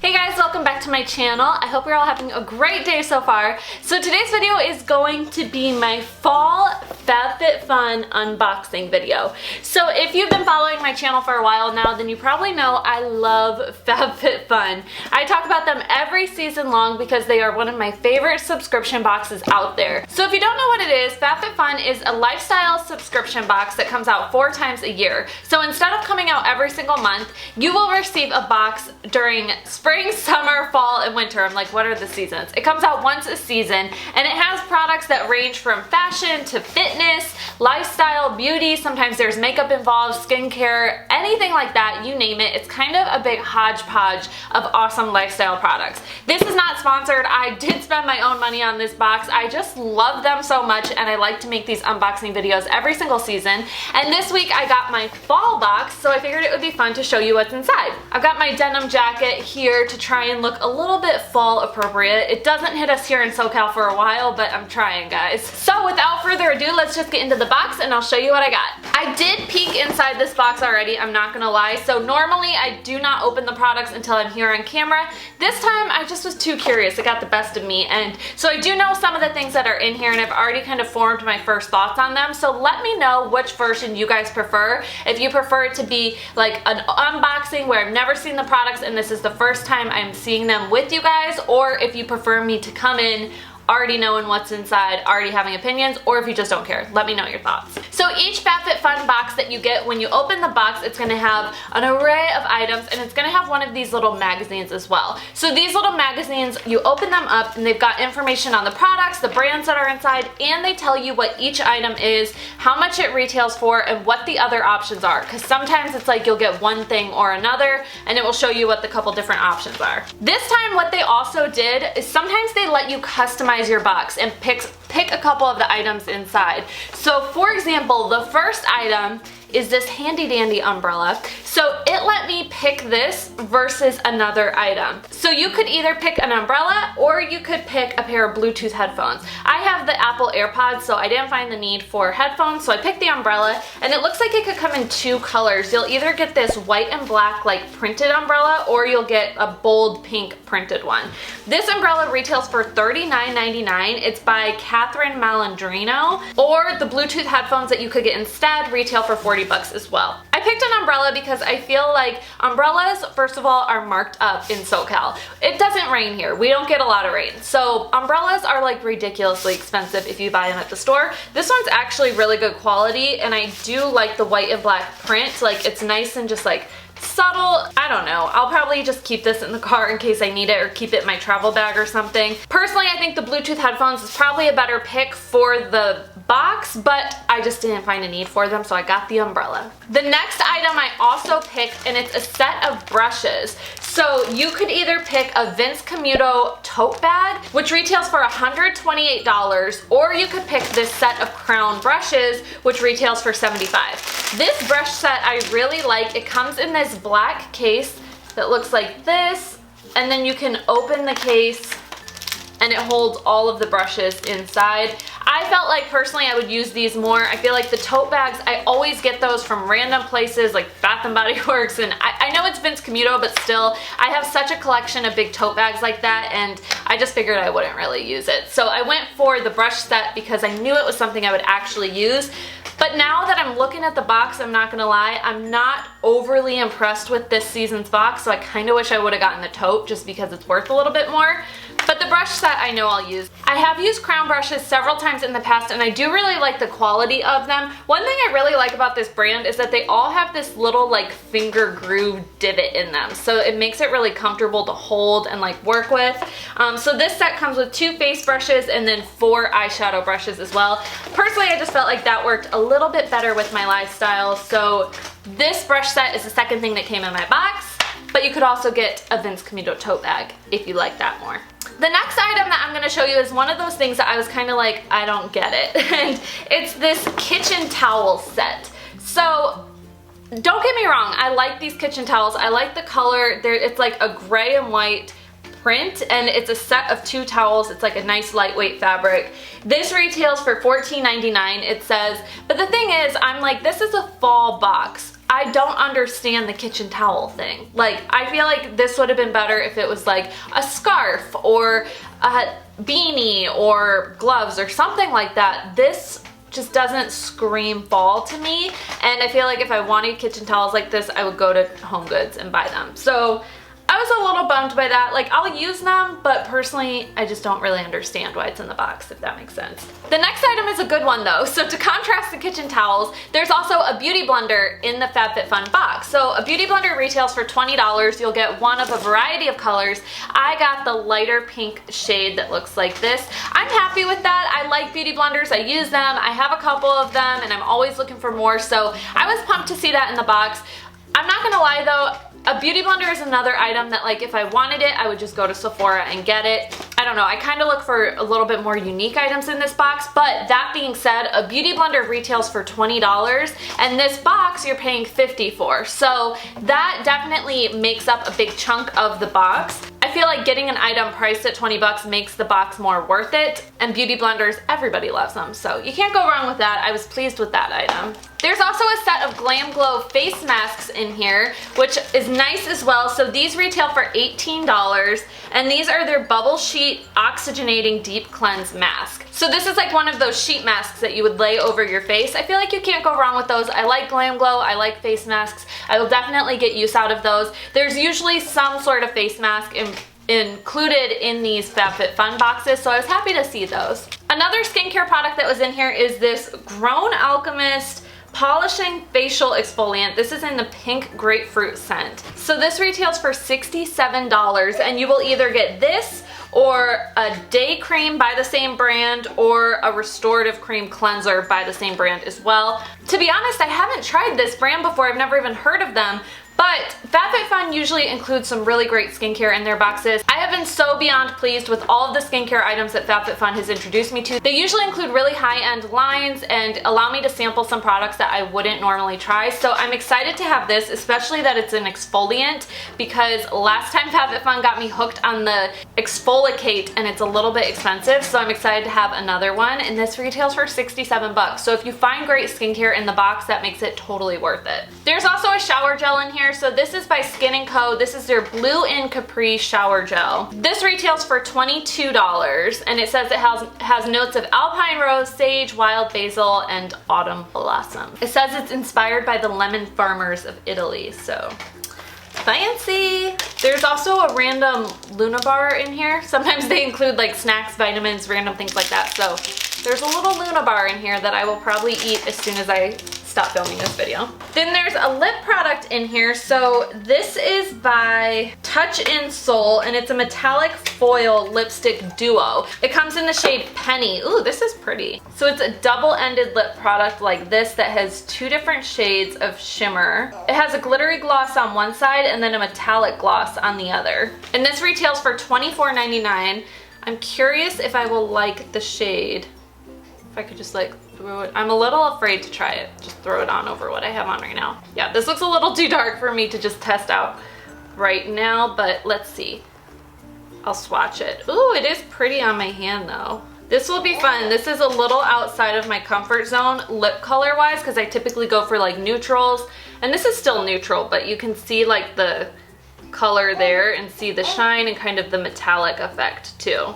Hey guys, welcome back to my channel. I hope you're all having a great day so far. So today's video is going to be my fall Fabfitfun unboxing video. So if you've been following my channel for a while now, then you probably know I love Fabfitfun. I talk about them every season long because they are one of my favorite subscription boxes out there. So if you don't know what it is, Fabfitfun is a lifestyle subscription box that comes out 4 times a year. So instead of coming out every single month, you will receive a box during spring, summer, fall, and winter. I'm like, what are the seasons? It comes out once a season, and it has products that range from fashion to fitness, lifestyle, beauty. Sometimes there's makeup involved, skincare, anything like that, you name it. It's kind of a big hodgepodge of awesome lifestyle products. This is not sponsored. I did spend my own money on this box. I just love them so much, and I like to make these unboxing videos every single season. And this week I got my fall box, so I figured it would be fun to show you what's inside. I've got my denim jacket here to try and look a little bit fall appropriate. It doesn't hit us here in SoCal for a while, but I'm trying, guys. So without further ado, let's just get into the box and I'll show you what I got. I did peek inside this box already, I'm not gonna lie. So normally I do not open the products until I'm here on camera. This time I just was too curious. It got the best of me, and so I do know some of the things that are in here, and I've already kind of formed my first thoughts on them. So let me know which version you guys prefer. If you prefer it to be like an unboxing where I've never seen the products and this is the first time I'm seeing them with you guys, or if you prefer me to come in already knowing what's inside, already having opinions, or if you just don't care. Let me know your thoughts. So each Fabfitfun box that you get, when you open the box, it's gonna have an array of items, and it's gonna have one of these little magazines as well. So these little magazines, you open them up and they've got information on the products, the brands that are inside, and they tell you what each item is, how much it retails for, and what the other options are. Because sometimes it's like you'll get one thing or another, and it will show you what the couple different options are. This time what they also did is sometimes they let you customize your box and pick a couple of the items inside. So for example, the first item is this handy dandy umbrella. So it let me pick this versus another item. So you could either pick an umbrella or you could pick a pair of Bluetooth headphones. I have the Apple AirPods, so I didn't find the need for headphones, so I picked the umbrella, and it looks like it could come in 2 colors. You'll either get this white and black like printed umbrella, or you'll get a bold pink printed one. This umbrella retails for $39.99. It's by Catherine Malandrino, or the Bluetooth headphones that you could get instead retail for $40 as well. I picked an umbrella because I feel like umbrellas, first of all, are marked up in SoCal. It doesn't rain here. We don't get a lot of rain. So umbrellas are like ridiculously expensive if you buy them at the store. This one's actually really good quality, and I do like the white and black print. Like, it's nice and just like subtle. I don't know. I'll probably just keep this in the car in case I need it, or keep it in my travel bag or something. Personally, I think the Bluetooth headphones is probably a better pick for the box, but I just didn't find a need for them, so I got the umbrella. The next item I also picked, and it's a set of brushes. So you could either pick a Vince Camuto tote bag, which retails for $128, or you could pick this set of Crown brushes, which retails for $75. This brush set I really like. It comes in this black case that looks like this, and then you can open the case and it holds all of the brushes inside. I felt like personally I would use these more. I feel like the tote bags, I always get those from random places like Bath & Body Works, and I know it's Vince Camuto, but still, I have such a collection of big tote bags like that, and I just figured I wouldn't really use it. So I went for the brush set because I knew it was something I would actually use. But now that I'm looking at the box, I'm not gonna lie, I'm not overly impressed with this season's box, so I kind of wish I would have gotten the tote just because it's worth a little bit more. But the brush set I know I'll use. I have used Crown brushes several times in the past, and I do really like the quality of them. One thing I really like about this brand is that they all have this little like finger groove divot in them, so it makes it really comfortable to hold and like work with. So this set comes with 2 face brushes and then 4 eyeshadow brushes as well. Personally, I just felt like that worked a little bit better with my lifestyle, so this brush set is the second thing that came in my box. But you could also get a Vince Camuto tote bag if you like that more. The next item that I'm going to show you is one of those things that I was kind of like, I don't get it. And it's this kitchen towel set. So don't get me wrong, I like these kitchen towels. I like the color. It's like a gray and white print, and it's a set of 2 towels. It's like a nice lightweight fabric. This retails for $14.99, it says. But the thing is, I'm like, this is a fall box. I don't understand the kitchen towel thing. Like, I feel like this would have been better if it was like a scarf or a beanie or gloves or something like that. This just doesn't scream fall to me, and I feel like if I wanted kitchen towels like this, I would go to Home Goods and buy them. So I was a little bummed by that. Like, I'll use them, but personally, I just don't really understand why it's in the box, if that makes sense. The next item is a good one though. So to contrast the kitchen towels, there's also a beauty blender in the Fabfitfun box. So a beauty blender retails for $20. You'll get one of a variety of colors. I got the lighter pink shade that looks like this. I'm happy with that. I like beauty blenders. I use them. I have a couple of them, and I'm always looking for more. So I was pumped to see that in the box. I'm not gonna lie though, a beauty blender is another item that, like, if I wanted it, I would just go to Sephora and get it. I don't know, I kind of look for a little bit more unique items in this box, but that being said, a beauty blender retails for $20, and this box you're paying $50 for. So that definitely makes up a big chunk of the box. I feel like getting an item priced at 20 bucks makes the box more worth it, and beauty blenders, everybody loves them, so you can't go wrong with that. I was pleased with that item. There's also a set of Glam Glow face masks in here, which is nice as well. So these retail for $18, and these are their Bubble Sheet Oxygenating Deep Cleanse Mask. So this is like one of those sheet masks that you would lay over your face. I feel like you can't go wrong with those. I like Glam Glow, I like face masks. I will definitely get use out of those. There's usually some sort of face mask included in these Fabfitfun boxes, so I was happy to see those. Another skincare product that was in here is this Grown Alchemist Polishing Facial Exfoliant. This is in the pink grapefruit scent. So this retails for $67, and you will either get this or a day cream by the same brand or a restorative cream cleanser by the same brand as well. To be honest, I haven't tried this brand before. I've never even heard of them. But Fabfitfun usually includes some really great skincare in their boxes. I have been so beyond pleased with all of the skincare items that Fabfitfun has introduced me to. They usually include really high-end lines and allow me to sample some products that I wouldn't normally try. So I'm excited to have this, especially that it's an exfoliant, because last time Fabfitfun got me hooked on the exfoliate and it's a little bit expensive. So I'm excited to have another one, and this retails for 67 bucks. So if you find great skincare in the box, that makes it totally worth it. There's also a shower gel in here. So this is by Skin & Co. This is their Blue in Capri shower gel. This retails for $22, and it says it has notes of alpine rose, sage, wild basil, and autumn blossom. It says it's inspired by the lemon farmers of Italy, so fancy. There's also a random Luna bar in here. Sometimes they include like snacks, vitamins, random things like that. So there's a little Luna bar in here that I will probably eat as soon as I stop filming this video. Then there's a lip product in here. So this is by Touch in Soul, and it's a metallic foil lipstick duo. It comes in the shade Penny. Ooh, this is pretty. So it's a double-ended lip product like this that has two different shades of shimmer. It has a glittery gloss on one side and then a metallic gloss on the other. And this retails for $24.99. I'm curious if I will like the shade. If I could just like throw it. I'm a little afraid to try it. Just throw it on over what I have on right now. Yeah, this looks a little too dark for me to just test out right now, but let's see. I'll swatch it. Ooh, it is pretty on my hand though. This will be fun. This is a little outside of my comfort zone lip color wise, because I typically go for like neutrals, and this is still neutral, but you can see like the color there and see the shine and kind of the metallic effect too.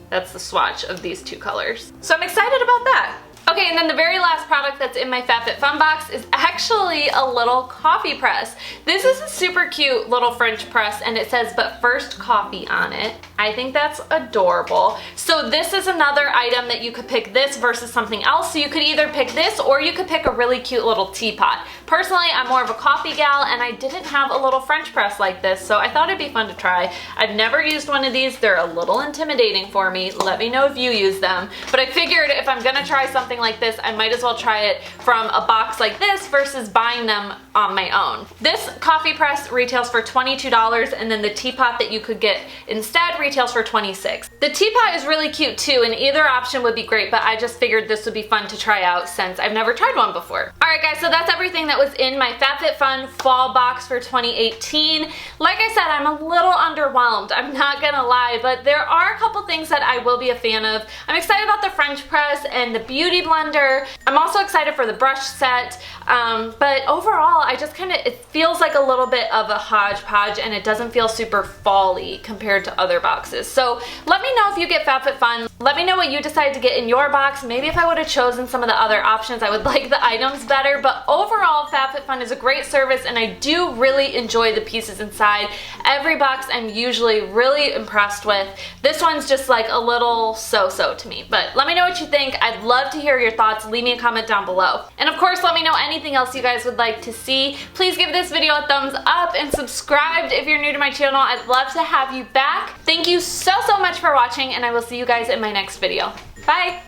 That's the swatch of these two colors. So I'm excited about that. Okay, and then the very last product that's in my Fabfitfun box is actually a little coffee press. This is a super cute little French press, and it says, "But first coffee" on it. I think that's adorable. So this is another item that you could pick this versus something else. So you could either pick this or you could pick a really cute little teapot. Personally, I'm more of a coffee gal, and I didn't have a little French press like this, so I thought it'd be fun to try. I've never used one of these. They're a little intimidating for me. Let me know if you use them. But I figured if I'm gonna try something like this, I might as well try it from a box like this versus buying them on my own. This coffee press retails for $22, and then the teapot that you could get instead retails for $26. The teapot is really cute too, and either option would be great, but I just figured this would be fun to try out since I've never tried one before. Alright guys, so that's everything that was in my Fabfitfun fall box for 2018. Like I said, I'm a little underwhelmed, I'm not gonna lie, but there are a couple things that I will be a fan of. I'm excited about the French press and the beauty blender. I'm also excited for the brush set, but overall overall, it feels like a little bit of a hodgepodge, and it doesn't feel super fall-y compared to other boxes. So let me know if you get Fabfitfun. Let me know what you decided to get in your box. Maybe if I would have chosen some of the other options, I would like the items better. But overall, Fabfitfun is a great service, and I do really enjoy the pieces inside. Every box I'm usually really impressed with. This one's just like a little so-so to me. But let me know what you think. I'd love to hear your thoughts. Leave me a comment down below. And of course, let me know anything else you guys would like to see. Please give this video a thumbs up and subscribe if you're new to my channel. I'd love to have you back. Thank you so much for watching, and I will see you guys in my next video. Bye!